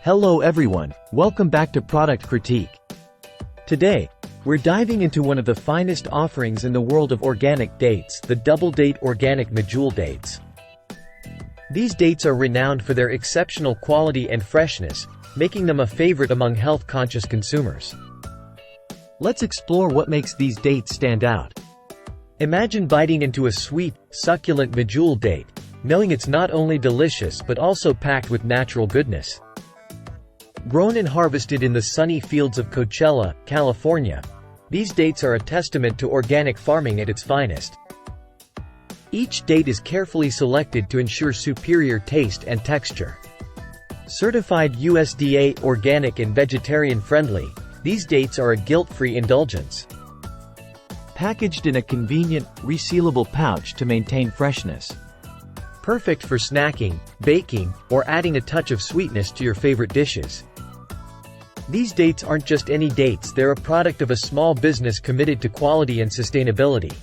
Hello everyone, welcome back to Product Critique. Today, we're diving into one of the finest offerings in the world of organic dates, the Double Date Organic Medjool dates. These dates are renowned for their exceptional quality and freshness, making them a favorite among health-conscious consumers. Let's explore what makes these dates stand out. Imagine biting into a sweet, succulent Medjool date, knowing it's not only delicious but also packed with natural goodness. Grown and harvested in the sunny fields of Coachella, California, these dates are a testament to organic farming at its finest. Each date is carefully selected to ensure superior taste and texture. Certified USDA organic and vegetarian-friendly, these dates are a guilt-free indulgence. Packaged in a convenient, resealable pouch to maintain freshness. Perfect for snacking, baking, or adding a touch of sweetness to your favorite dishes. These dates aren't just any dates, they're a product of a small business committed to quality and sustainability.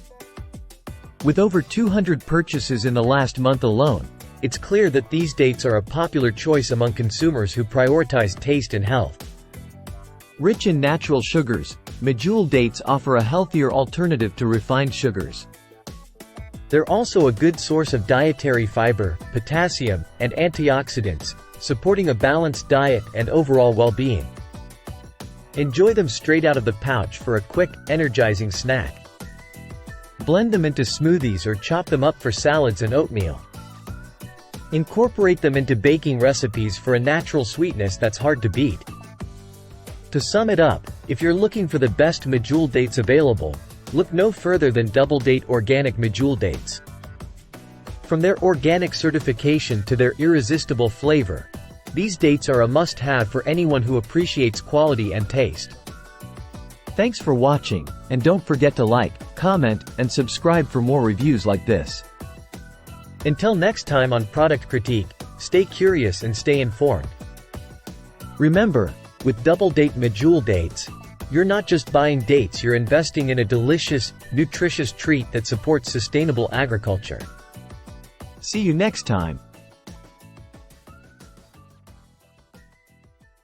With over 200 purchases in the last month alone, it's clear that these dates are a popular choice among consumers who prioritize taste and health. Rich in natural sugars, Medjool dates offer a healthier alternative to refined sugars. They're also a good source of dietary fiber, potassium, and antioxidants, supporting a balanced diet and overall well-being. Enjoy them straight out of the pouch for a quick, energizing snack. Blend them into smoothies or chop them up for salads and oatmeal. Incorporate them into baking recipes for a natural sweetness that's hard to beat. To sum it up, if you're looking for the best Medjool dates available, look no further than Double Date Organic Medjool dates. From their organic certification to their irresistible flavor, these dates are a must-have for anyone who appreciates quality and taste. Thanks for watching, and don't forget to like, comment, and subscribe for more reviews like this. Until next time on Product Critique, stay curious and stay informed. Remember, with Double Date Medjool dates, you're not just buying dates, you're investing in a delicious, nutritious treat that supports sustainable agriculture. See you next time.